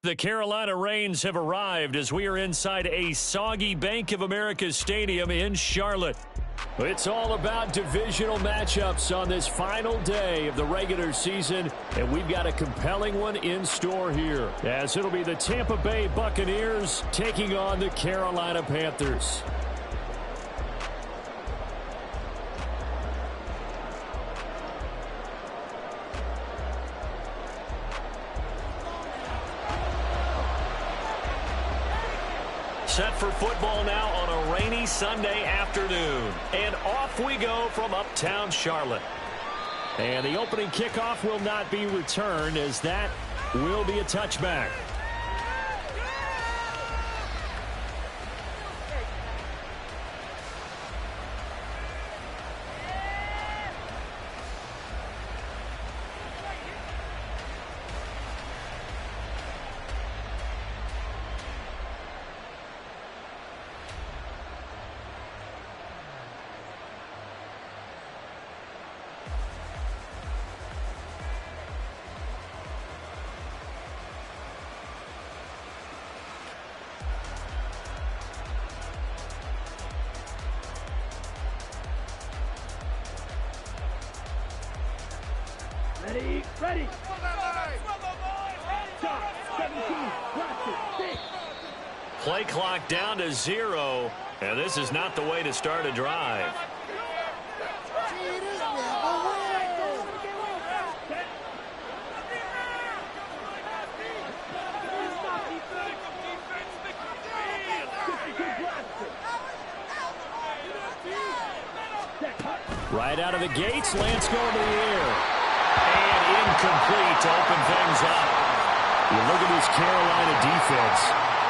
The Carolina Rains have arrived as we are inside a soggy Bank of America Stadium in Charlotte. It's all about divisional matchups on this final day of the regular season, and we've got a compelling one in store here, as it'll be the Tampa Bay Buccaneers taking on the Carolina Panthers. Set for football now on a rainy Sunday afternoon. And off we go from uptown Charlotte. And the opening kickoff will not be returned, as that will be a touchback. Ready. Play clock down to 0, and this is not the way to start a drive. Right out of the gates, Lance going to the air. And incomplete to open things up. You look at this Carolina defense.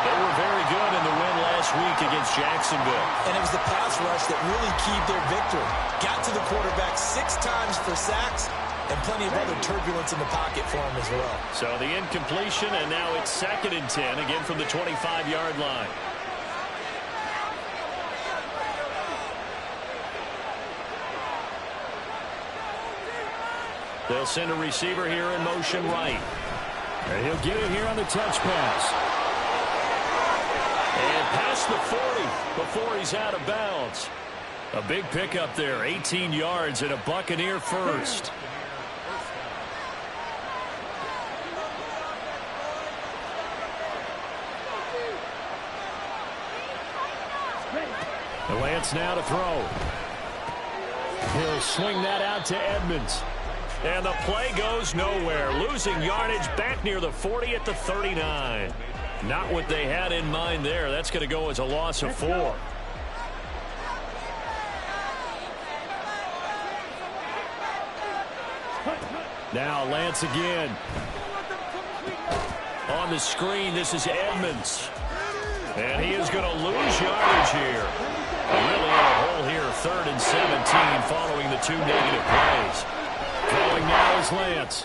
They were very good in the win last week against Jacksonville. And it was the pass rush that really keyed their victory. Got to the quarterback 6 times for sacks and plenty of other turbulence in the pocket for him as well. So the incompletion, and now it's 2nd and 10, again from the 25-yard line. They'll send a receiver here in motion right. And he'll get it here on the touch pass. And past the 40 before he's out of bounds. A big pickup there, 18 yards and a Buccaneer first. The Lance now to throw. He'll swing that out to Edmonds. And the play goes nowhere. Losing yardage back near the 40 at the 39. Not what they had in mind there. That's going to go as a loss of 4. Now Lance again. On the screen, this is Edmonds. And he is going to lose yardage here. Really in a hole here, 3rd and 17 following the 2 negative plays. Throwing now is Lance.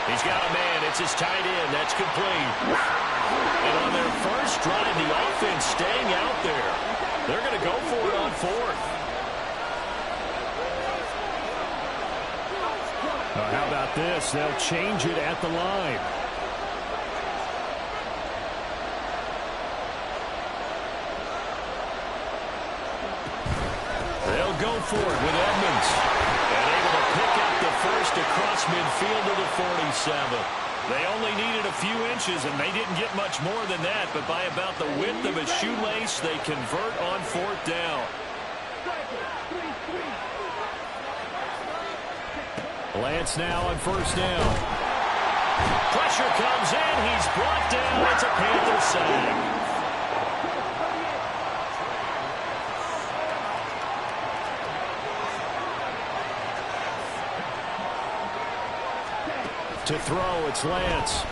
He's got a man. It's his tight end. That's complete. And on their first drive, the offense staying out there. They're going to go for it on 4th. How about this? They'll change it at the line. They'll go for it with Edmonds. And able to pick up the first across midfield to the 47. They only needed a few inches, and they didn't get much more than that. But by about the width of a shoelace, they convert on 4th down. Lance now on 1st down. Pressure comes in. He's brought down. It's a Panther sack. To throw, it's Lance.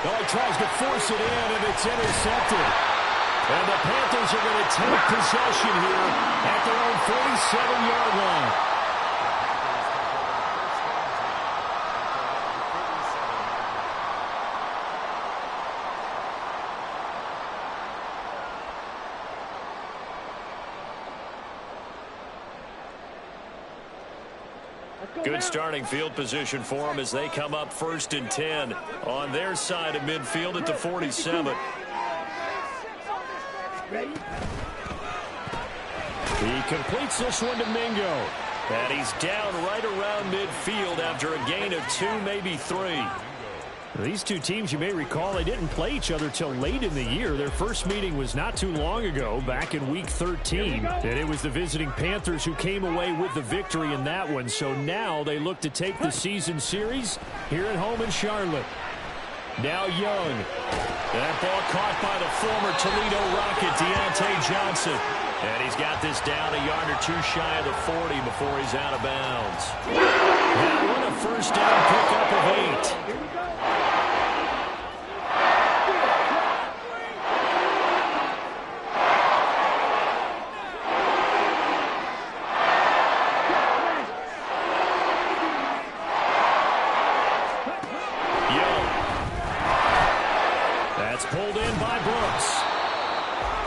Oh, he tries to force it in, and it's intercepted. And the Panthers are going to take possession here at their own 47-yard line. Good starting field position for them as they come up 1st and 10 on their side of midfield at the 47. He completes this one to Mingo. And he's down right around midfield after a gain of 2, maybe 3. These two teams, you may recall, they didn't play each other till late in the year. Their first meeting was not too long ago, back in Week 13. And it was the visiting Panthers who came away with the victory in that one. So now they look to take the season series here at home in Charlotte. Now Young. That ball caught by the former Toledo Rocket, Deontay Johnson. And he's got this down a yard or 2 shy of the 40 before he's out of bounds. Now what a first down pickup of 8. Pulled in by Bucs.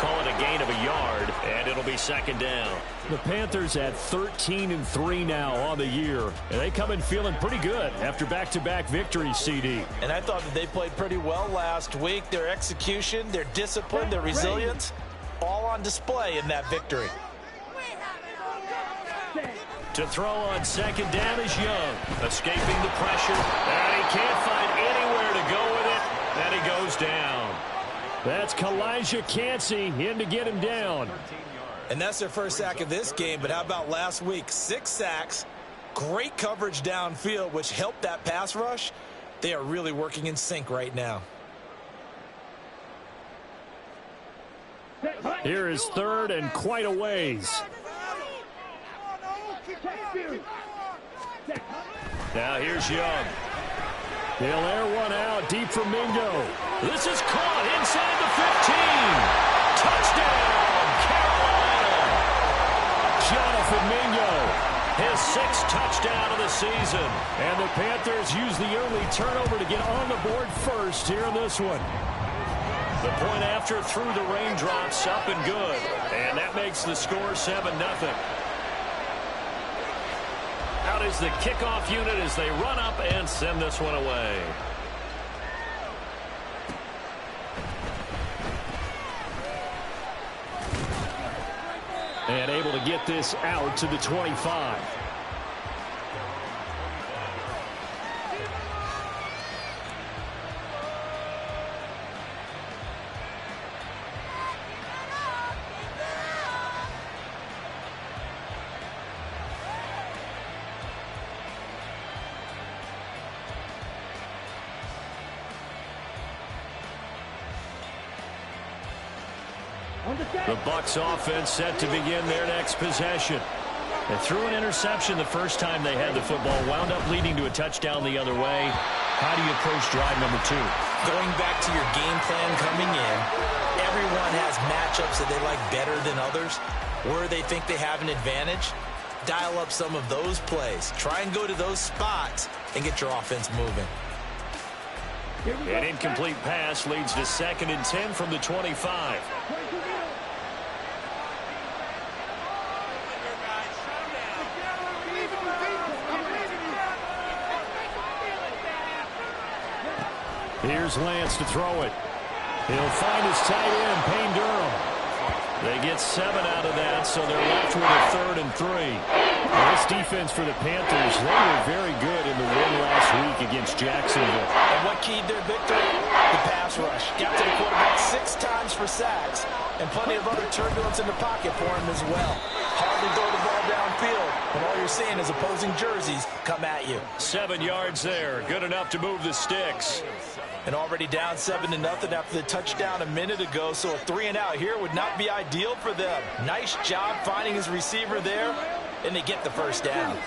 Call it a gain of a yard, and it'll be 2nd down. The Panthers at 13-3 now on the year, and they come in feeling pretty good after back-to-back victories, CD. And I thought that they played pretty well last week. Their execution, their discipline, their resilience, all on display in that victory. To throw on 2nd down is Young, escaping the pressure, and he can't find anywhere to go with it. And he goes down. That's Kalijah Cansey in to get him down. And that's their first sack of this game, but how about last week? 6 sacks, great coverage downfield, which helped that pass rush. They are really working in sync right now. Here is 3rd and quite a ways. Now here's Young. He'll air one out deep for Mingo. This is caught inside the 15. Touchdown, Carolina. Jonathan Mingo. His 6th touchdown of the season. And the Panthers use the early turnover to get on the board first here in this one. The point after through the raindrops, up and good. And that makes the score 7-0. Out is the kickoff unit as they run up and send this one away. And able to get this out to the 25. The Bucs offense set to begin their next possession. They threw an interception the first time they had the football, wound up leading to a touchdown the other way. How do you approach drive number 2? Going back to your game plan coming in, everyone has matchups that they like better than others. Where they think they have an advantage, dial up some of those plays. Try and go to those spots and get your offense moving. An incomplete pass leads to 2nd and 10 from the 25. Here's Lance to throw it. He'll find his tight end, Payne Durham. They get 7 out of that, so they're left with a 3rd and 3. Well, this defense for the Panthers, they were very good in the win last week against Jacksonville. And what keyed their victory? The pass rush. Got to the quarterback 6 times for sacks, and plenty of other turbulence in the pocket for him as well. Hardly throw the ball downfield, and all you're seeing is opposing jerseys come at you. 7 yards there. Good enough to move the sticks. And already down 7-0 after the touchdown a minute ago, so a 3-and-out here would not be ideal for them. Nice job finding his receiver there, and they get the first down.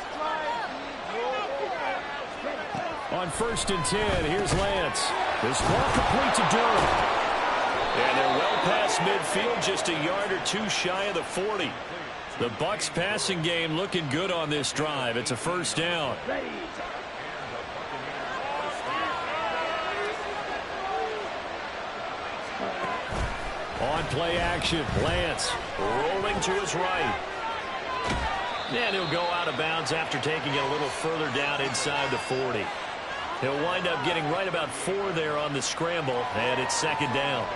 On 1st and 10, here's Lance. This ball complete to Durham. And they're well past midfield, just a yard or 2 shy of the 40. The Bucs passing game looking good on this drive. It's a first down. On play action, Lance rolling to his right. And he'll go out of bounds after taking it a little further down inside the 40. He'll wind up getting right about 4 there on the scramble, and it's second down.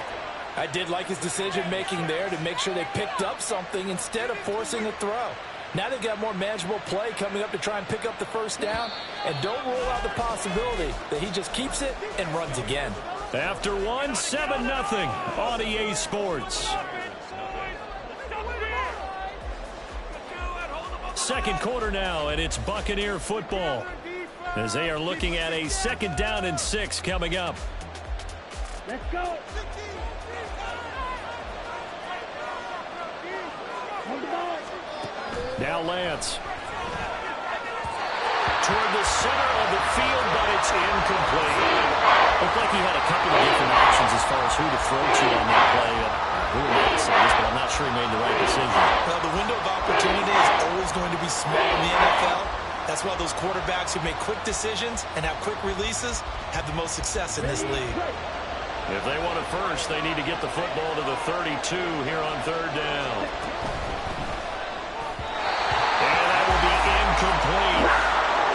I did like his decision-making there to make sure they picked up something instead of forcing a throw. Now they've got more manageable play coming up to try and pick up the first down, and don't rule out the possibility that he just keeps it and runs again. After 1, 7-0 on EA Sports. Second quarter now, and it's Buccaneer football as they are looking at a 2nd down and 6 coming up. Let's go. Now Lance. Toward the center of the field, but it's incomplete. Looked like he had a couple of different options as far as who to throw to on that play. Who would say this, but I'm not sure he made the right decision. Well, the window of opportunity is always going to be small in the NFL. That's why those quarterbacks who make quick decisions and have quick releases have the most success in this league. If they want it first, they need to get the football to the 32 here on 3rd down. And that will be incomplete.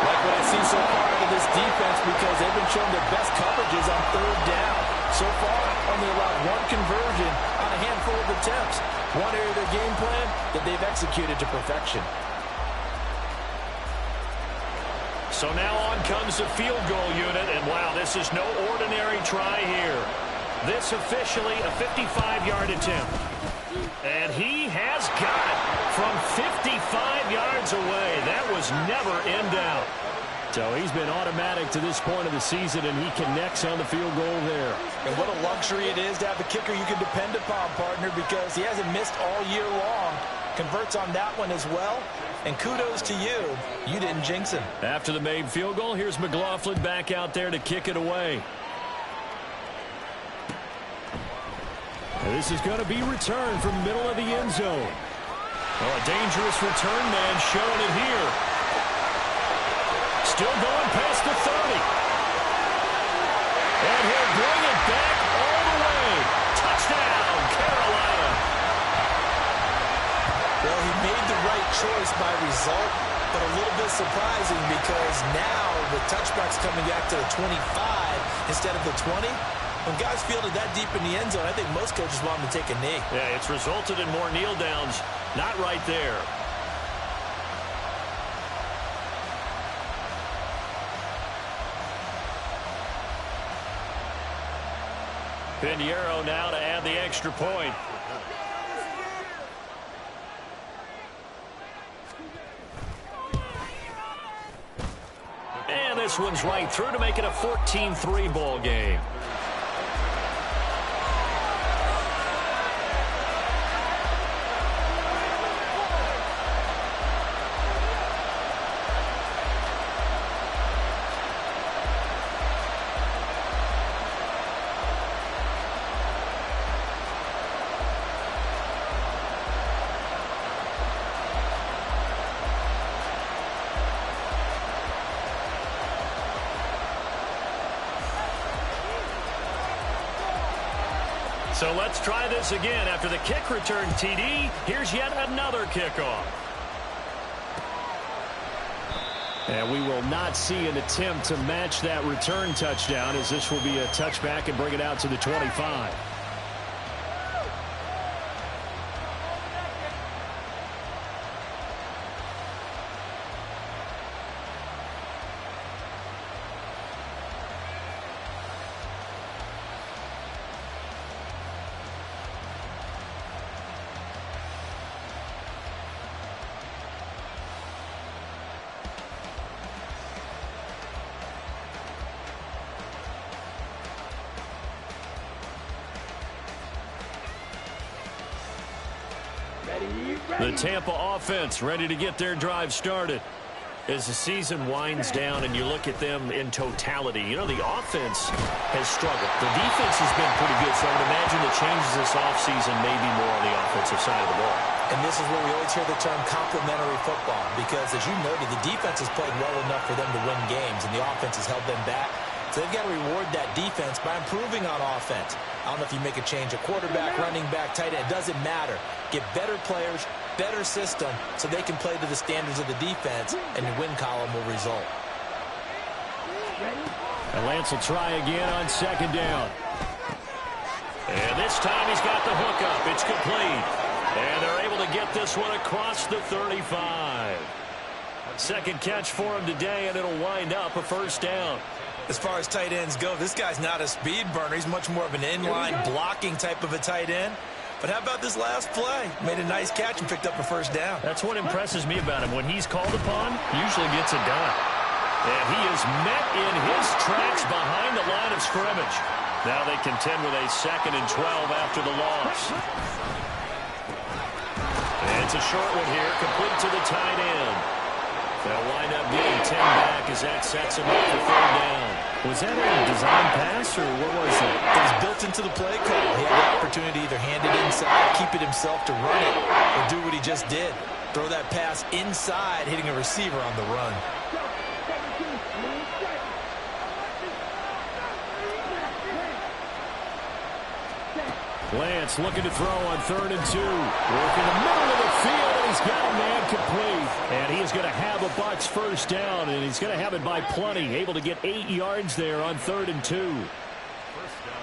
Like what I see so far out of this defense, because they've been showing their best coverages on 3rd down. So far, only allowed 1 conversion on a handful of attempts. One area of their game plan that they've executed to perfection. So now on comes the field goal unit, and wow, this is no ordinary try here. This officially a 55-yard attempt. And he has got it from 55 yards away. That was never in doubt. So he's been automatic to this point of the season, and he connects on the field goal there. And what a luxury it is to have a kicker you can depend upon, partner, because he hasn't missed all year long. Converts on that one as well. And kudos to you. You didn't jinx him. After the made field goal, here's McLaughlin back out there to kick it away. And this is going to be returned from the middle of the end zone. Well, a dangerous return man showing it here. Still going past the 30. And he'll bring it back all the way. Touchdown, Carolina. Well, he made the right choice by result, but a little bit surprising because now the touchback's coming back to the 25 instead of the 20. When guys fielded that deep in the end zone, I think most coaches want them to take a knee. Yeah, it's resulted in more kneel downs. Not right there. Pinheiro now to add the extra point. And this one's right through to make it a 14-3 ball game. So let's try this again. After the kick return TD, here's yet another kickoff. And we will not see an attempt to match that return touchdown, as this will be a touchback and bring it out to the 25. The Tampa offense ready to get their drive started. As the season winds down and you look at them in totality, you know, the offense has struggled. The defense has been pretty good, so I would imagine the changes this offseason may be more on the offensive side of the ball. And this is where we always hear the term complementary football, because as you noted, the defense has played well enough for them to win games, and the offense has held them back. So they've got to reward that defense by improving on offense. I don't know if you make a change, a quarterback, running back, tight end, it doesn't matter. Get better players, better system so they can play to the standards of the defense, and the win column will result. And Lance will try again on second down. And this time he's got the hookup. It's complete. And they're able to get this one across the 35. Second catch for him today, and it'll wind up a first down. As far as tight ends go, this guy's not a speed burner. He's much more of an inline blocking type of a tight end. But how about this last play? Made a nice catch and picked up a first down. That's what impresses me about him. When he's called upon, he usually gets it done. And he is met in his tracks behind the line of scrimmage. Now they contend with a 2nd and 12 after the loss. And it's a short one here, complete to the tight end. They'll wind up getting 10 back as that sets him up for 3rd down. Was that a design pass, or what was it? It was built into the play call. He had the opportunity to either hand it inside, keep it himself to run it, or do what he just did. Throw that pass inside, hitting a receiver on the run. Lance looking to throw on 3rd and 2. Work in the middle of the field, and he's got a man complete. And he is going to have a Bucs first down, and he's going to have it by plenty. Able to get 8 yards there on 3rd and 2.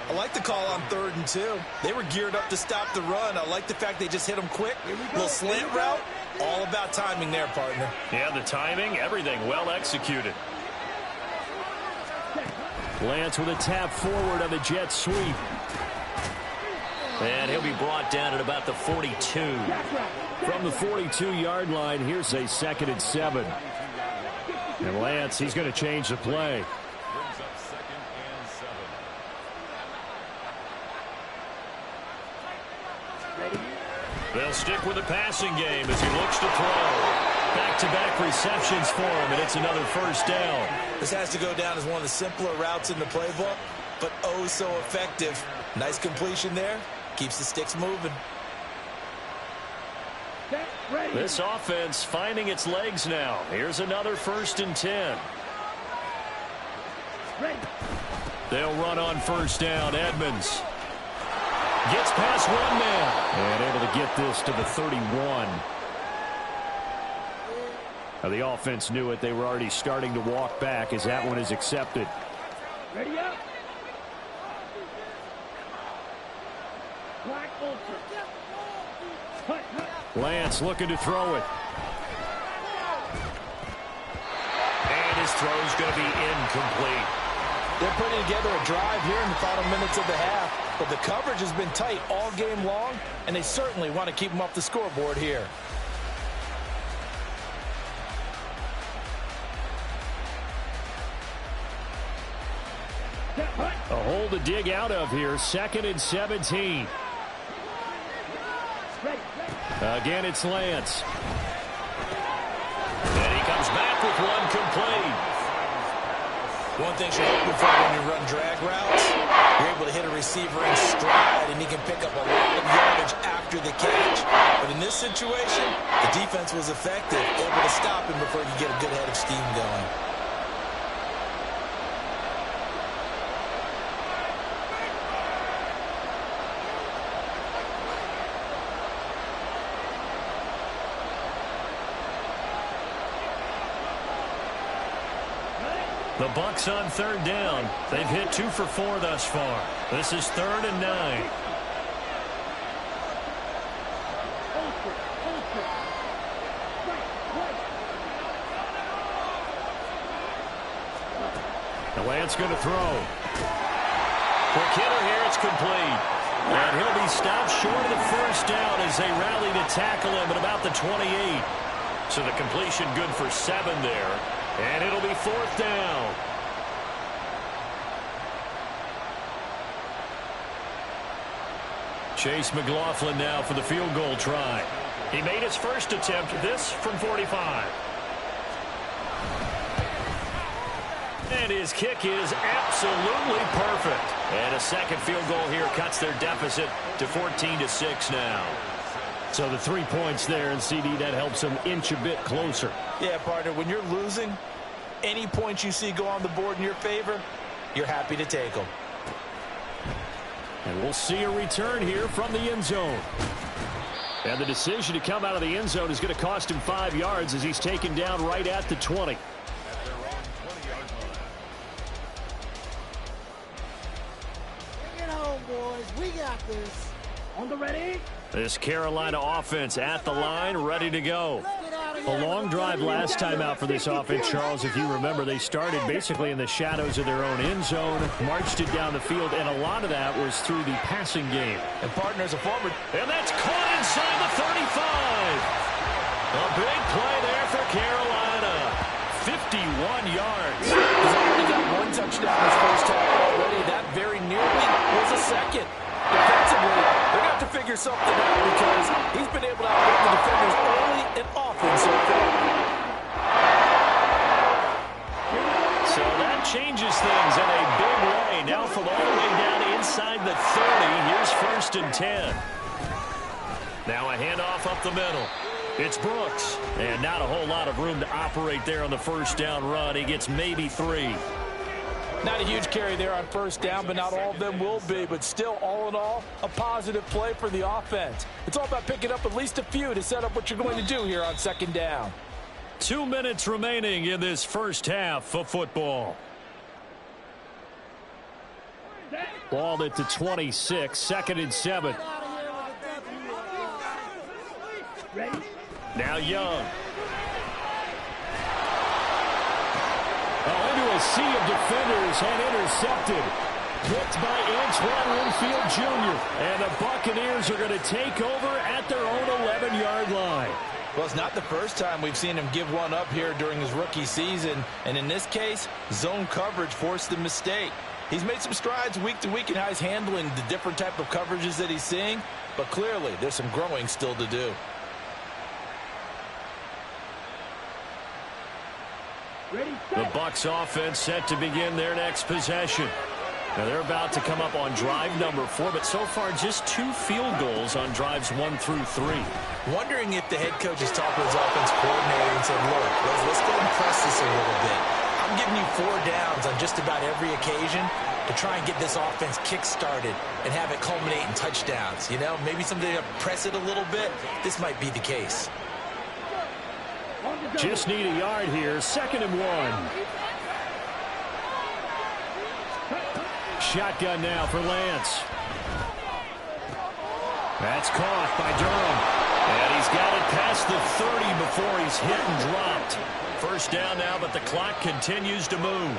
I like the call on 3rd and 2. They were geared up to stop the run. I like the fact they just hit him quick. Little slant route. All about timing there, partner. Yeah, the timing, everything well executed. Lance with a tap forward on the jet sweep. And he'll be brought down at about the 42. From the 42-yard line, here's a 2nd and 7. And Lance, he's going to change the play. They'll stick with the passing game as he looks to throw. Back-to-back receptions for him, and it's another first down. This has to go down as one of the simpler routes in the playbook, but oh so effective. Nice completion there. Keeps the sticks moving. This offense finding its legs now. Here's another 1st and 10. They'll run on first down. Edmonds gets past one man and able to get this to the 31. Now the offense knew it. They were already starting to walk back as that one is accepted. Ready up. Lance looking to throw it. And his throw's going to be incomplete. They're putting together a drive here in the final minutes of the half, but the coverage has been tight all game long, and they certainly want to keep them off the scoreboard here. A hole to dig out of here. 2nd and 17. Again, it's Lance. And he comes back with one complete. One thing you're hoping for when you run drag routes, you're able to hit a receiver in stride, and he can pick up a lot of yardage after the catch. But in this situation, the defense was effective, able to stop him before he could get a good head of steam going. The Bucs on 3rd down. They've hit 2 for 4 thus far. This is 3rd and 9. The Lance going to throw. For Kidder here, it's complete. And he'll be stopped short of the first down as they rally to tackle him at about the 28. So the completion good for 7 there. And it'll be 4th down. Chase McLaughlin now for the field goal try. He made his first attempt, this from 45. And his kick is absolutely perfect. And a second field goal here cuts their deficit to 14-6 now. So the 3 points there, and CD, that helps them inch a bit closer. Yeah, partner, when you're losing, any points you see go on the board in your favor, you're happy to take them. And we'll see a return here from the end zone. And the decision to come out of the end zone is going to cost him 5 yards as he's taken down right at the 20. Bring it home, boys. We got this. On the ready? This Carolina offense at the line, ready to go. A long drive last time out for this offense, Charles. If you remember, they started basically in the shadows of their own end zone, marched it down the field, and a lot of that was through the passing game. And partners, a forward. And that's caught inside the 35. A big play there for Carolina. 51 yards. He's already got one touchdown this first half already. That very nearly was a second. Defensively, they're going to have to figure something out because he's been able to outrun the defenders early and often so far. So that changes things in a big way. Now from all the way down inside the 30, here's 1st and 10. Now a handoff up the middle. It's Brooks. And not a whole lot of room to operate there on the first down run. He gets maybe 3. Not a huge carry there on first down, but not all of them will be. But still, all in all, a positive play for the offense. It's all about picking up at least a few to set up what you're going to do here on 2nd down. 2 minutes remaining in this first half of football. Ball at the 26, 2nd and 7. Now Young. Into a sea of defenders and intercepted. Picked by Antoine Winfield Jr. And the Buccaneers are going to take over at their own 11-yard line. Well, it's not the first time we've seen him give one up here during his rookie season. And in this case, zone coverage forced the mistake. He's made some strides week to week in how he's handling the different type of coverages that he's seeing. But clearly, there's some growing still to do. The Bucs offense set to begin their next possession. Now they're about to come up on drive number 4, but so far just 2 field goals on drives 1 through 3. Wondering if the head coach has talked to his offense coordinator and said, look, let's go and press this a little bit. I'm giving you 4 downs on just about every occasion to try and get this offense kick-started and have it culminate in touchdowns. You know, maybe someday to press it a little bit. This might be the case. Just need a yard here. 2nd and 1. Shotgun now for Lance. That's caught by Durham. And he's got it past the 30 before he's hit and dropped. First down now, but the clock continues to move.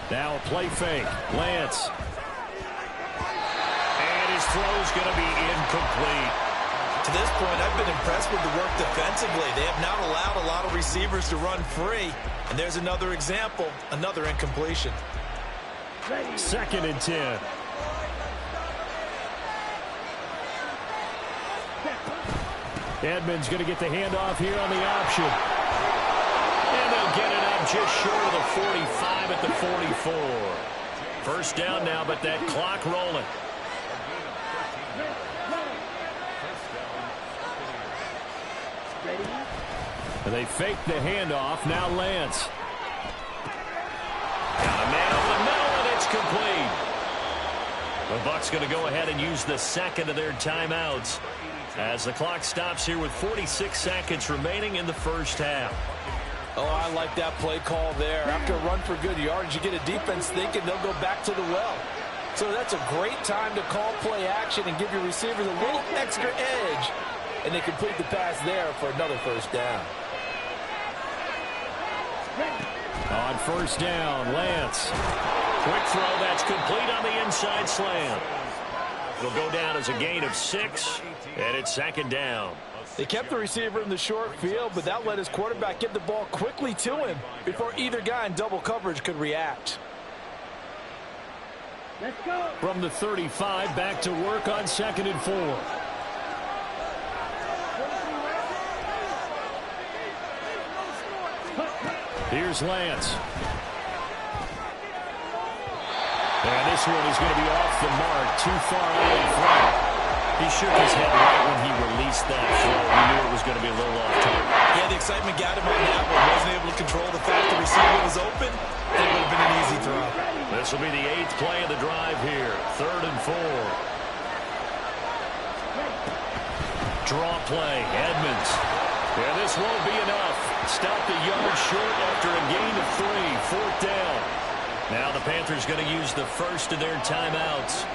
Now a play fake. Lance. His throw's going to be incomplete. To this point, I've been impressed with the work defensively. They have not allowed a lot of receivers to run free. And there's another example, another incompletion. 2nd and 10. Edmonds going to get the handoff here on the option. And they'll get it up just short of the 45 at the 44. First down now, but that clock rolling. They fake the handoff. Now Lance. Got a man over the middle, and it's complete. The Bucs going to go ahead and use the 2nd of their timeouts as the clock stops here with 46 seconds remaining in the first half. Oh, I like that play call there. After a run for good yards, you get a defense thinking they'll go back to the well. So that's a great time to call play action and give your receivers a little extra edge. And they complete the pass there for another first down. On first down, Lance. Quick throw, that's complete on the inside slant. It'll go down as a gain of 6, and it's 2nd down. They kept the receiver in the short field, but that let his quarterback get the ball quickly to him before either guy in double coverage could react. Let's go. From the 35, back to work on 2nd and 4. Here's Lance. And this one is going to be off the mark, too far out in front. He shook his head right when he released that throw. He knew it was going to be a little off target. Yeah, the excitement got him on that one. Wasn't able to control the fact the receiver was open, and it would have been an easy throw. This will be the 8th play of the drive here. 3rd and 4. Draw play, Edmonds. Yeah, this won't be enough. Stopped a yard short after a gain of 3. 4th down. Now the Panthers going to use the first of their timeouts,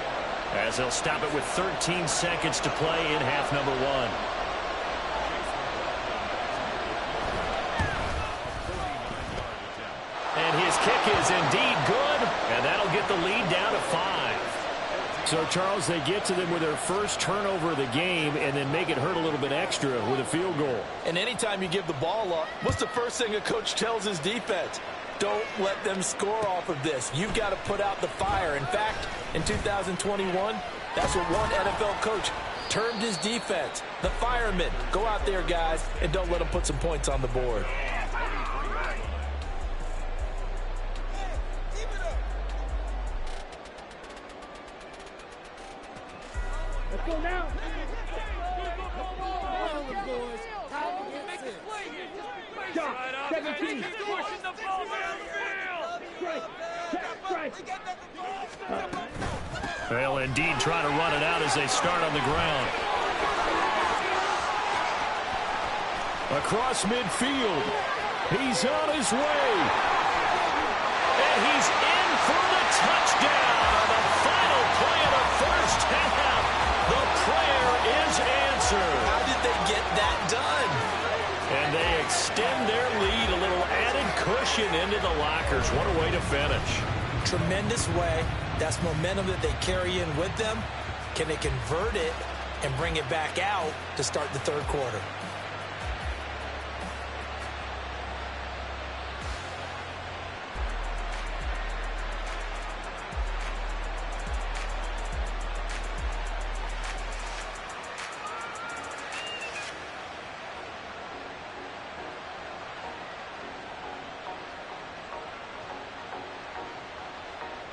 as they'll stop it with 13 seconds to play in half number 1. And his kick is indeed good, and that'll get the lead down to 5. So, Charles, they get to them with their first turnover of the game and then make it hurt a little bit extra with a field goal. And anytime you give the ball up, what's the first thing a coach tells his defense? Don't let them score off of this. You've got to put out the fire. In fact, in 2021, that's what one NFL coach termed his defense. The firemen. Go out there, guys, and don't let them put some points on the board. Let's go now. John, 17. Well, indeed, trying to run it out as they start on the ground. Across midfield. He's on his way. And he's in for the touchdown on the final play of the first half. The prayer is answered. How did they get that done? And they extend their lead, a little added cushion into the lockers. What a way to finish. Tremendous way. That's momentum that they carry in with them. Can they convert it and bring it back out to start the third quarter?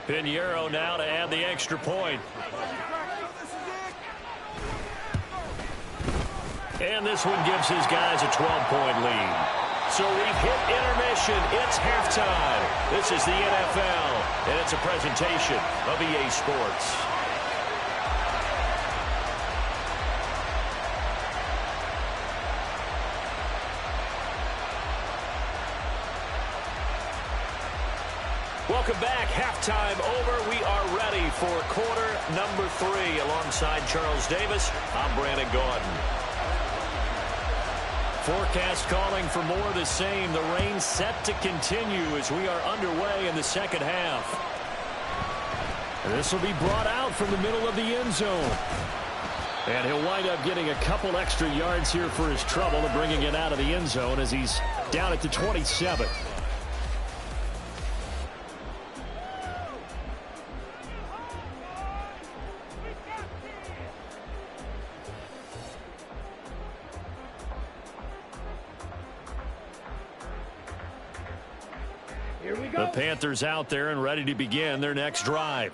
Pinheiro now to add the extra point. And this one gives his guys a 12-point lead. So we've hit intermission. It's halftime. This is the NFL, and it's a presentation of EA Sports. Welcome back. Halftime over. We are ready for quarter number 3. Alongside Charles Davis, I'm Brandon Gordon. Forecast calling for more of the same. The rain set to continue as we are underway in the second half. This will be brought out from the middle of the end zone. And he'll wind up getting a couple extra yards here for his trouble of bringing it out of the end zone as he's down at the 27. The Panthers out there and ready to begin their next drive.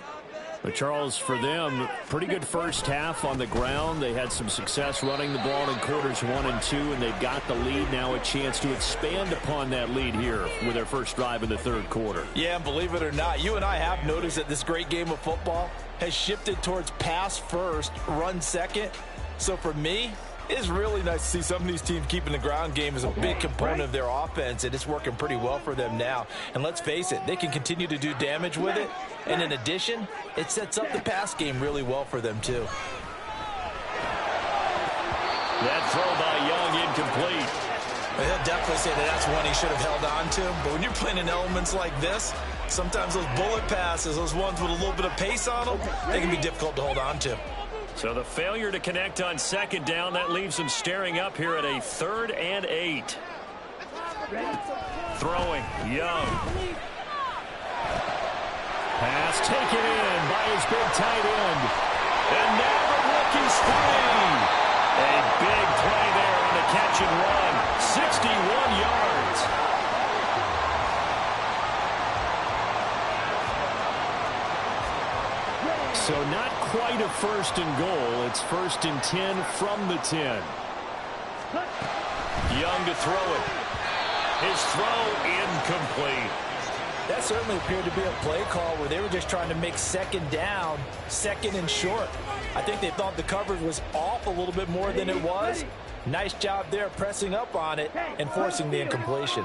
But Charles, for them, pretty good first half on the ground. They had some success running the ball in quarters 1 and 2, and they've got the lead now, a chance to expand upon that lead here with their first drive in the third quarter. Yeah, and believe it or not, you and I have noticed that this great game of football has shifted towards pass first, run second. So for me, it's really nice to see some of these teams keeping the ground game as a big component of their offense, and it's working pretty well for them now. And let's face it, they can continue to do damage with it. And in addition, it sets up the pass game really well for them, too. That throw by Young incomplete. He'll definitely say that that's one he should have held on to. But when you're playing in elements like this, sometimes those bullet passes, those ones with a little bit of pace on them, they can be difficult to hold on to. So the failure to connect on second down, that leaves them staring up here at a 3rd and 8. Throwing, Young. Pass taken in by his big tight end. And now the rookie's free. A big play there on the catch and run. 61 yards. So not quite a 1st and goal. It's 1st and 10 from the 10. Young to throw it. His throw incomplete. That certainly appeared to be a play call where they were just trying to make second down, second and short. I think they thought the coverage was off a little bit more than it was. Nice job there pressing up on it and forcing the incompletion.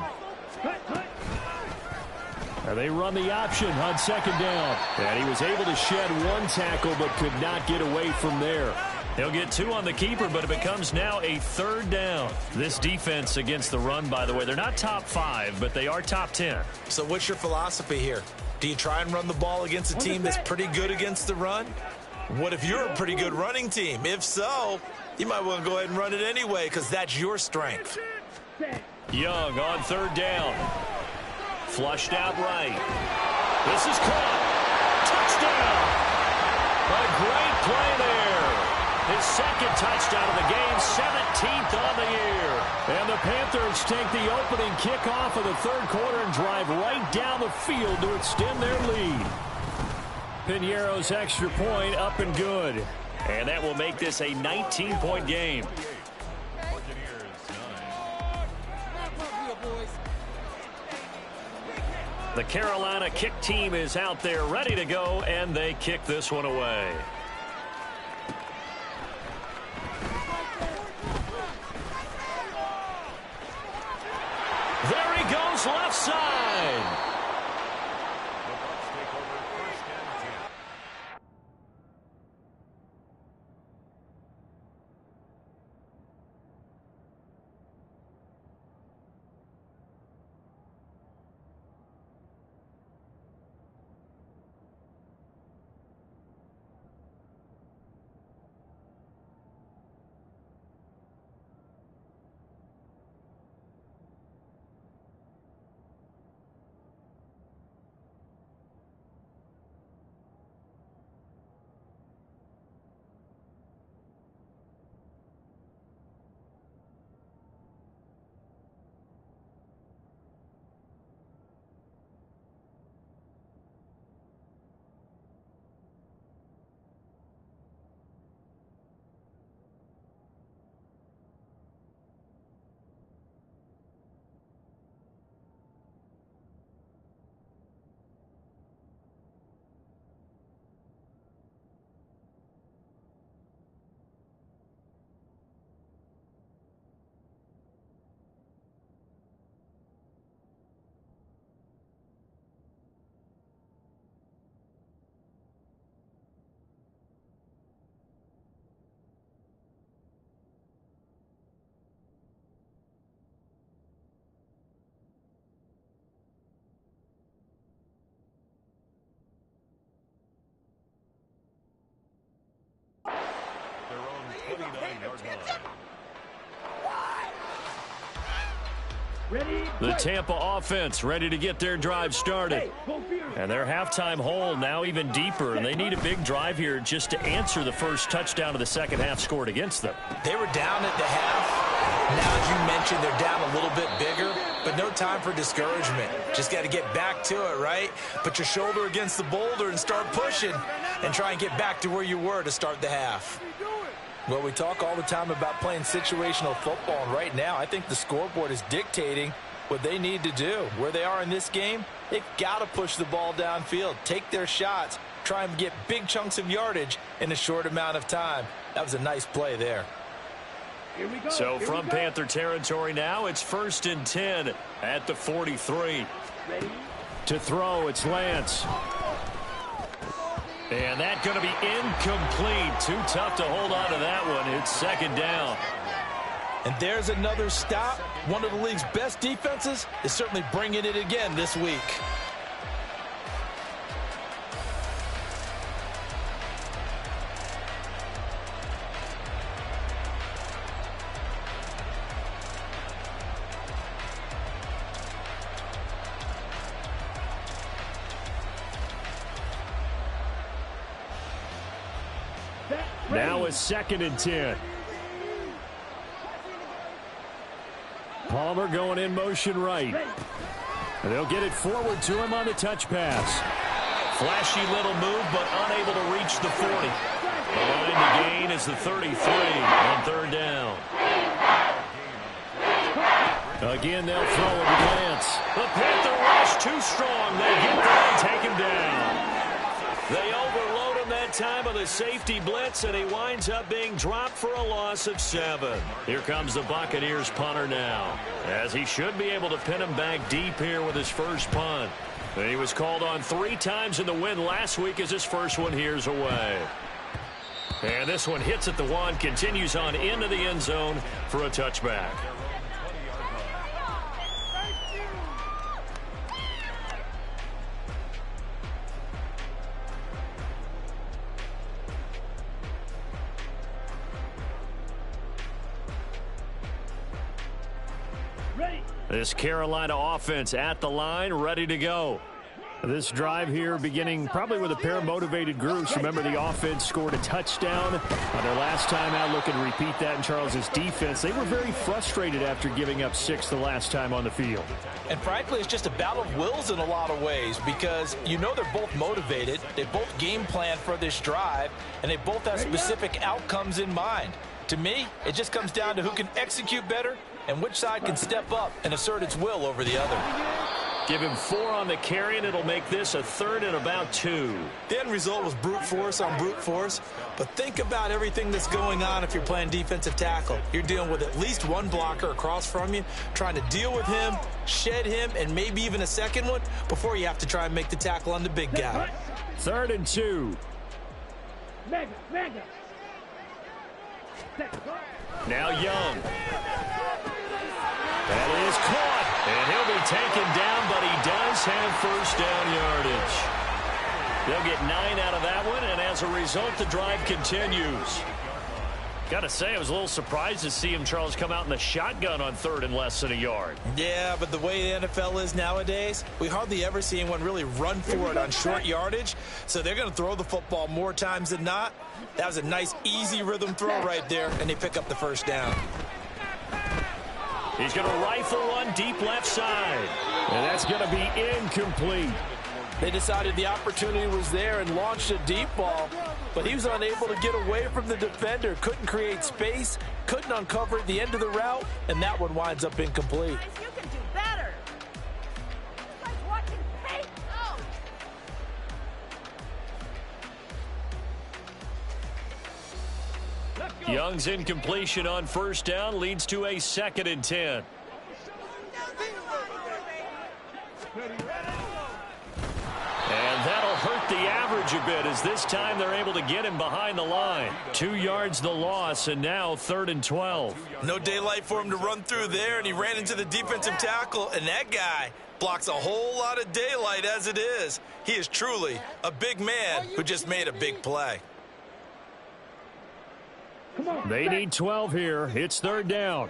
And they run the option on second down. And he was able to shed one tackle but could not get away from there. He'll get 2 on the keeper, but it becomes now a 3rd down. This defense against the run, by the way, they're not top 5, but they are top 10. So what's your philosophy here? Do you try and run the ball against a team that's pretty good against the run? What if you're a pretty good running team? If so, you might want to go ahead and run it anyway because that's your strength. Young on 3rd down. Flushed out right. This is caught. Touchdown. A great play there. His 2nd touchdown of the game, 17th on the year. And the Panthers take the opening kickoff of the 3rd quarter and drive right down the field to extend their lead. Piñeiro's extra point up and good. And that will make this a 19-point game. The Carolina kick team is out there ready to go, and they kick this one away. There he goes, left side. The Tampa offense ready to get their drive started. And their halftime hole now even deeper, and they need a big drive here just to answer the first touchdown of the second half scored against them. They were down at the half. Now, as you mentioned, they're down a little bit bigger, but no time for discouragement. Just got to get back to it, right? Put your shoulder against the boulder and start pushing and try and get back to where you were to start the half. Well, we talk all the time about playing situational football, and right now I think the scoreboard is dictating what they need to do. Where they are in this game, they've got to push the ball downfield, take their shots, try and get big chunks of yardage in a short amount of time. That was a nice play there. So from Panther territory now, it's 1st and 10 at the 43. To throw, it's Lance. And that's going to be incomplete. Too tough to hold on to that one. It's 2nd down. And there's another stop. One of the league's best defenses is certainly bringing it again this week. Now it's 2nd and 10. Palmer going in motion right. And they'll get it forward to him on the touch pass. Flashy little move, but unable to reach the 40. The line to gain is the 33 on 3rd down. Again, they'll throw at a glance. The Panther rush too strong. They get there and take him down. They overload him that time with a safety blitz, and he winds up being dropped for a loss of 7. Here comes the Buccaneers punter now, as he should be able to pin him back deep here with his first punt. He was called on 3 times in the win last week as his first one here's away. And this one hits at the 1, continues on into the end zone for a touchback. This Carolina offense at the line, ready to go. This drive here beginning probably with a pair of motivated groups. Remember, the offense scored a touchdown on their last time out. Looking to repeat that in Charles's defense. They were very frustrated after giving up 6 the last time on the field. And frankly, it's just a battle of wills in a lot of ways, because you know they're both motivated. They both game plan for this drive, and they both have specific outcomes in mind. To me, it just comes down to who can execute better and which side can step up and assert its will over the other. Give him 4 on the carry, and it'll make this a 3rd and about 2. The end result was brute force on brute force, but think about everything that's going on if you're playing defensive tackle. You're dealing with at least one blocker across from you, trying to deal with him, shed him, and maybe even a second one before you have to try and make the tackle on the big guy. 3rd and 2. Now Young. That is caught, and he'll be taken down, but he does have first down yardage. They'll get 9 out of that one, and as a result, the drive continues. Got to say, I was a little surprised to see him, Charles, come out in the shotgun on 3rd and less than a yard. Yeah, but the way the NFL is nowadays, we hardly ever see anyone really run for it on short yardage, so they're going to throw the football more times than not. That was a nice, easy rhythm throw right there, and they pick up the first down. He's going to rifle one deep left side. And that's going to be incomplete. They decided the opportunity was there and launched a deep ball, but he was unable to get away from the defender, couldn't create space, couldn't uncover the end of the route, and that one winds up incomplete. You can do better. It's like watching paint. Young's incompletion on first down leads to a 2nd and 10. And that'll hurt the average a bit, as this time they're able to get him behind the line. 2 yards the loss, and now 3rd and 12. No daylight for him to run through there, and he ran into the defensive tackle, and that guy blocks a whole lot of daylight as it is. He is truly a big man who just made a big play. They need 12 here. It's 3rd down.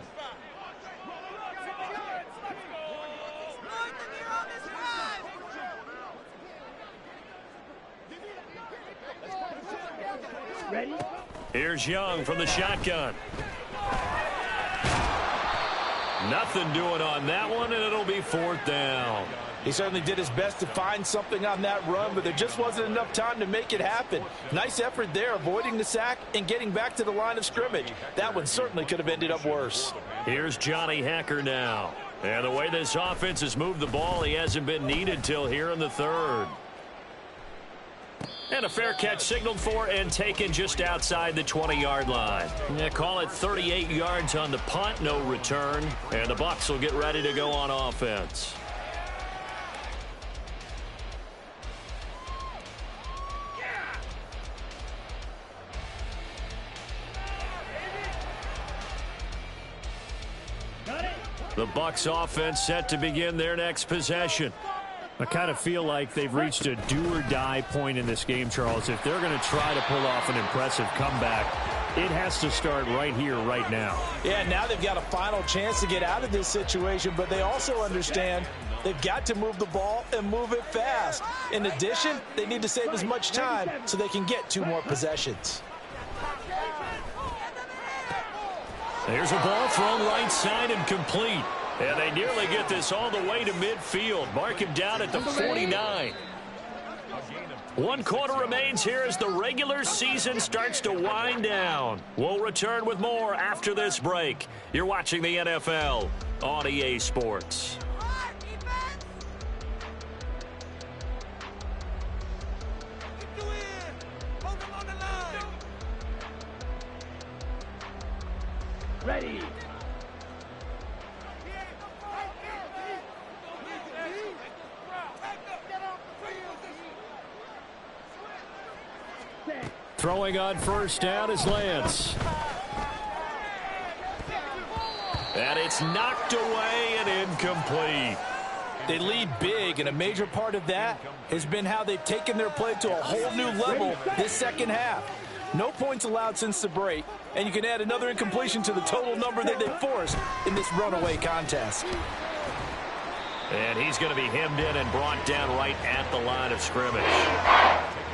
Here's Young from the shotgun. Nothing doing on that one, and it'll be 4th down. He certainly did his best to find something on that run, but there just wasn't enough time to make it happen. Nice effort there, avoiding the sack and getting back to the line of scrimmage. That one certainly could have ended up worse. Here's Johnny Hekker now. And the way this offense has moved the ball, he hasn't been needed till here in the 3rd. And a fair catch signaled for and taken just outside the 20-yard line. Yeah, call it 38 yards on the punt, no return. And the Bucs will get ready to go on offense. The Bucs offense set to begin their next possession. I kind of feel like they've reached a do-or-die point in this game, Charles. If they're going to try to pull off an impressive comeback, it has to start right here, right now. Yeah, now they've got a final chance to get out of this situation, but they also understand they've got to move the ball and move it fast. In addition, they need to save as much time so they can get 2 more possessions. There's a ball thrown right side and complete. And they nearly get this all the way to midfield. Mark him down at the 49. 1 quarter remains here as the regular season starts to wind down. We'll return with more after this break. You're watching the NFL on EA Sports. Ready. Throwing on first down is Lance. And it's knocked away and incomplete. They lead big, and a major part of that has been how they've taken their play to a whole new level this second half. No points allowed since the break, and you can add another incompletion to the total number that they forced in this runaway contest. And he's going to be hemmed in and brought down right at the line of scrimmage.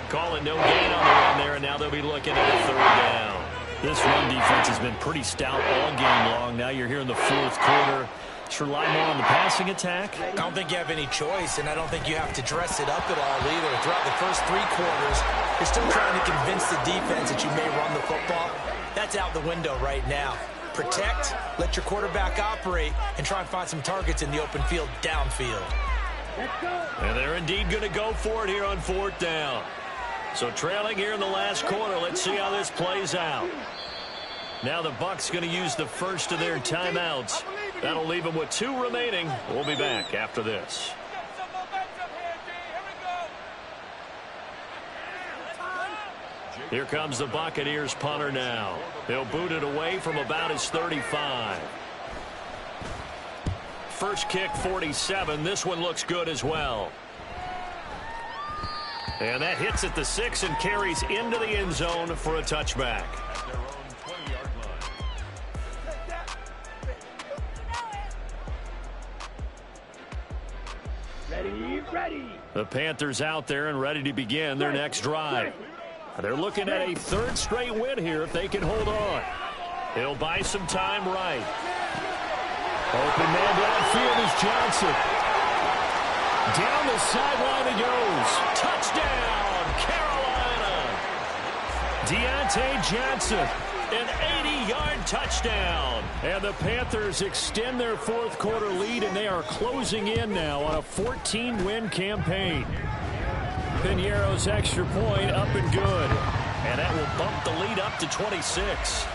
Calling no gain on the run there, and now they'll be looking at a 3rd down. This run defense has been pretty stout all game long. Now you're here in the 4th quarter. Should rely more on the passing attack. I don't think you have any choice, and I don't think you have to dress it up at all either. Throughout the first 3 quarters, you're still trying to convince the defense that you may run the football. That's out the window right now. Protect, let your quarterback operate, and try and find some targets in the open field downfield. And they're indeed going to go for it here on 4th down. So trailing here in the last quarter, let's see how this plays out. Now the Bucs going to use the first of their timeouts. That'll leave them with 2 remaining. We'll be back after this. Here comes the Buccaneers punter now. They'll boot it away from about his 35. First kick, 47. This one looks good as well. And that hits at the 6 and carries into the end zone for a touchback. Ready. The Panthers out there and ready to begin their next drive. They're looking at a 3rd straight win here if they can hold on. He'll buy some time right. Open man downfield is Johnson. Down the sideline he goes. Touchdown, Carolina. Deontay Johnson. An 80-yard touchdown. And the Panthers extend their 4th quarter lead, and they are closing in now on a 14-win campaign. Piñeiro's extra point up and good. And that will bump the lead up to 26.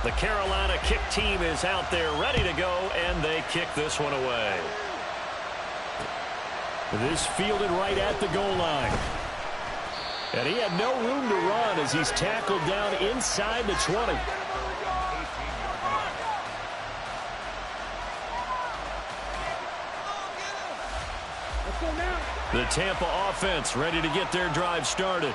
The Carolina kick team is out there ready to go, and they kick this one away. This fielded right at the goal line. And he had no room to run as he's tackled down inside the 20. The Tampa offense ready to get their drive started.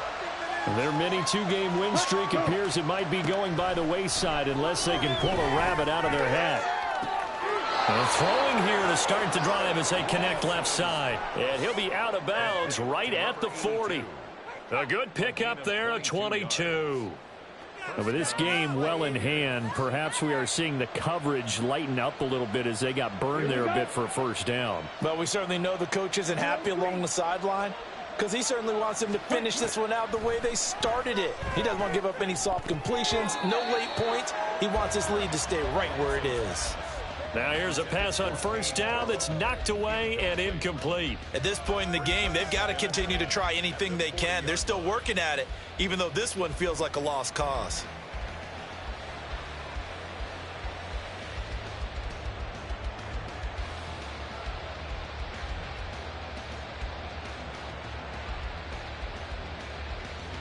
Their mini 2-game win streak appears it might be going by the wayside unless they can pull a rabbit out of their hat. Throwing here to start the drive as they connect left side. And he'll be out of bounds right at the 40. A good pickup there, a 22. And with this game well in hand, perhaps we are seeing the coverage lighten up a little bit as they got burned there a bit for a 1st down. But we certainly know the coach isn't happy along the sideline because he certainly wants them to finish this one out the way they started it. He doesn't want to give up any soft completions, no late points. He wants his lead to stay right where it is. Now here's a pass on 1st down that's knocked away and incomplete. At this point in the game, they've got to continue to try anything they can. They're still working at it, even though this one feels like a lost cause.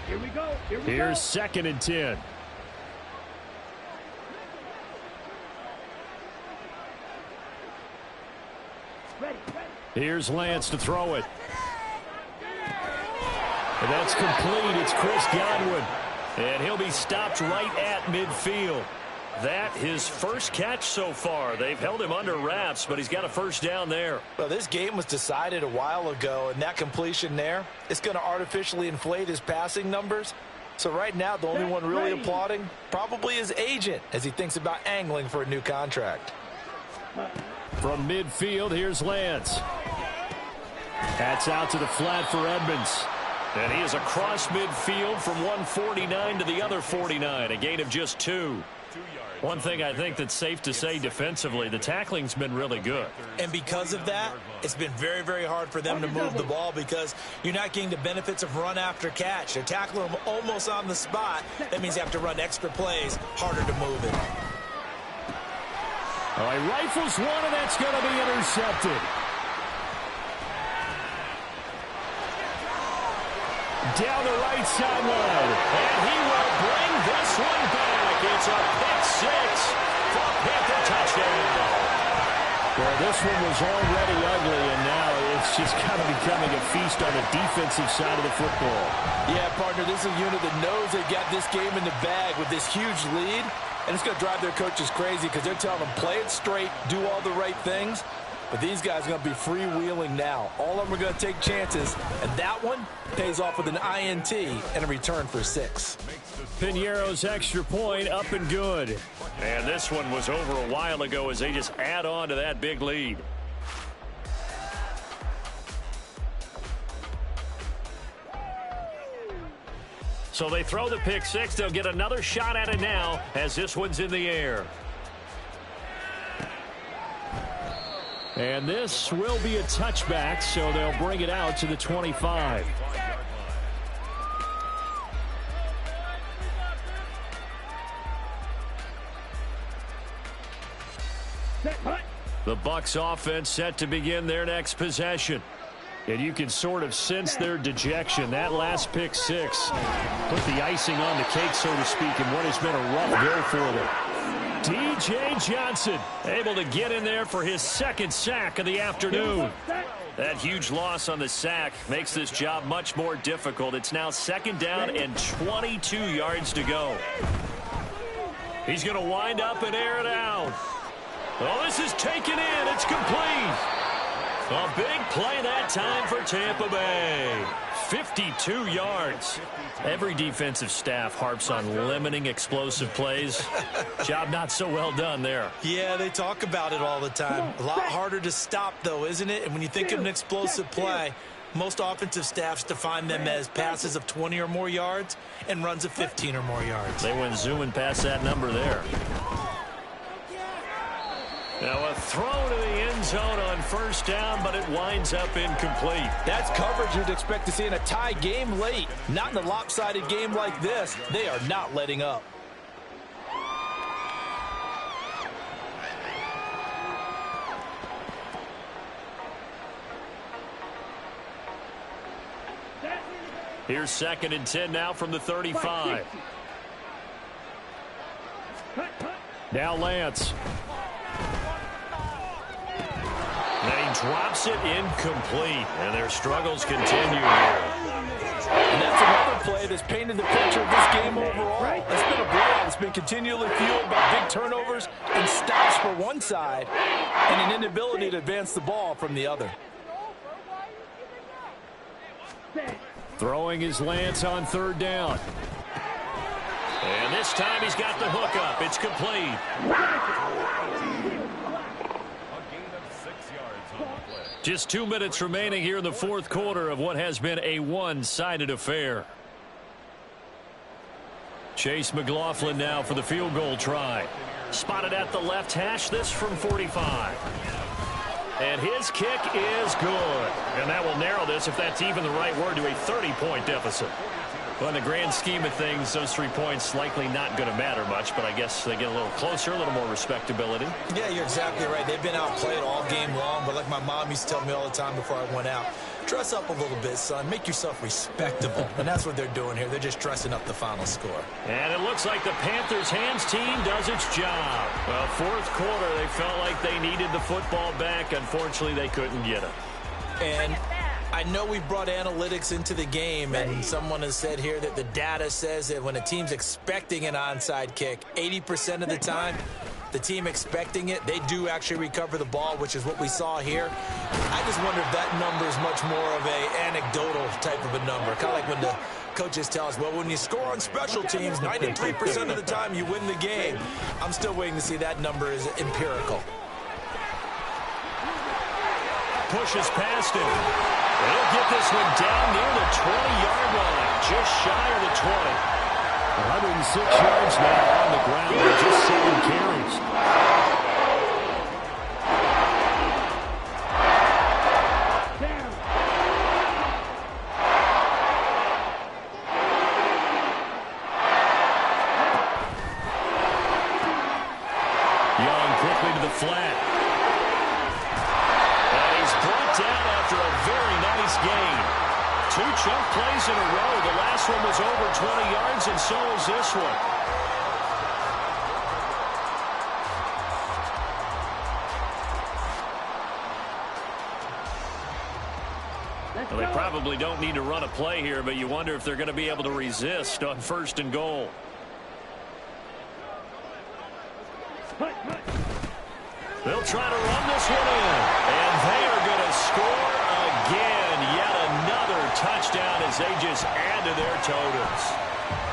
Here we go. Here's 2nd and 10. Here's Lance to throw it. And that's complete. It's Chris Godwin. And he'll be stopped right at midfield. That his first catch so far. They've held him under wraps, but he's got a 1st down there. Well, this game was decided a while ago, and that completion there is going to artificially inflate his passing numbers. So right now, the only one really applauding probably his agent as he thinks about angling for a new contract. From midfield, here's Lance. That's out to the flat for Edmonds. And he is across midfield from one 49 to the other 49, a gain of just 2. One thing I think that's safe to say defensively, the tackling's been really good. And because of that, it's been very, very hard for them to move the ball because you're not getting the benefits of run after catch. They're tackling them almost on the spot. That means you have to run extra plays, harder to move it. All right, rifles one, and that's going to be intercepted. Down the right sideline. And he will bring this one back. It's a pick six for a Panther touchdown. Well, this one was already ugly, and now it's just kind of becoming a feast on the defensive side of the football. Yeah, partner, this is a unit that knows they've got this game in the bag with this huge lead, and it's going to drive their coaches crazy because they're telling them, play it straight, do all the right things. But these guys are going to be freewheeling now. All of them are going to take chances, and that one pays off with an INT and a return for 6. Piñeiro's extra point up and good. And this one was over a while ago as they just add on to that big lead. So they throw the pick six. They'll get another shot at it now as this one's in the air. And this will be a touchback, so they'll bring it out to the 25. The Bucs offense set to begin their next possession. And you can sort of sense their dejection. That last pick six put the icing on the cake, so to speak, in what has been a rough go for them. D.J. Johnson able to get in there for his second sack of the afternoon. That huge loss on the sack makes this job much more difficult. It's now 2nd down and 22 yards to go. He's going to wind up and air it out. Oh, this is taken in. It's complete. A big play that time for Tampa Bay. 52 yards. Every defensive staff harps on limiting explosive plays. Job not so well done there. Yeah, they talk about it all the time. A lot harder to stop, though, isn't it? And when you think of an explosive play, most offensive staffs define them as passes of 20 or more yards and runs of 15 or more yards. They went zooming past that number there. Now a throw to the end zone on 1st down, but it winds up incomplete. That's coverage you'd expect to see in a tie game late. Not in a lopsided game like this. They are not letting up. Here's 2nd and 10 now from the 35. Now Lance. Then he drops it incomplete, and their struggles continue here. And that's another play that's painted the picture of this game overall. It's been a blowout. It's been continually fueled by big turnovers and stops for one side and an inability to advance the ball from the other. Throwing his Lance on 3rd down. And this time he's got the hook up. It's complete. Just 2 minutes remaining here in the 4th quarter of what has been a one-sided affair. Chase McLaughlin now for the field goal try. Spotted at the left hash, this from 45. And his kick is good. And that will narrow this, if that's even the right word, to a 30-point deficit. Well, in the grand scheme of things, those 3 points likely not going to matter much, but I guess they get a little closer, a little more respectability. Yeah, you're exactly right. They've been outplayed all game long, but like my mom used to tell me all the time before I went out, dress up a little bit, son. Make yourself respectable. And that's what they're doing here. They're just dressing up the final score. And it looks like the Panthers' hands team does its job. Well, 4th quarter, they felt like they needed the football back. Unfortunately, they couldn't get it. And I know we brought analytics into the game, and someone has said here that the data says that when a team's expecting an onside kick, 80% of the time, the team expecting it, they do actually recover the ball, which is what we saw here. I just wonder if that number is much more of a anecdotal type of a number. Kind of like when the coaches tell us, well, when you score on special teams, 93% of the time you win the game. I'm still waiting to see that number is empirical. Pushes past him. They'll get this one down near the 20-yard line, just shy of the 20. 106 yards now on the ground with just 7 carries. Young quickly to the flat. And he's brought down after a very nice gain. 2 chunk plays in a row. The last one was over 20 yards, and so is this one. Well, they probably don't need to run a play here, but you wonder if they're going to be able to resist on 1st and goal. They'll try to run this one in, and they are going to score again. Yet another touchdown as they just add to their totals.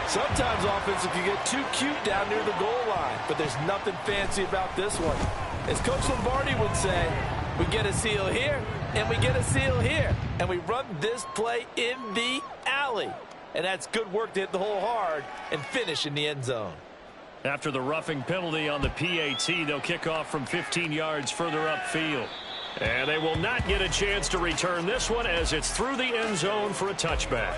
Sometimes offenses can get too cute down near the goal line, but there's nothing fancy about this one. As Coach Lombardi would say, we get a seal here, and we get a seal here, and we run this play in the alley. And that's good work to hit the hole hard and finish in the end zone. After the roughing penalty on the PAT, they'll kick off from 15 yards further upfield. And they will not get a chance to return this one as it's through the end zone for a touchback.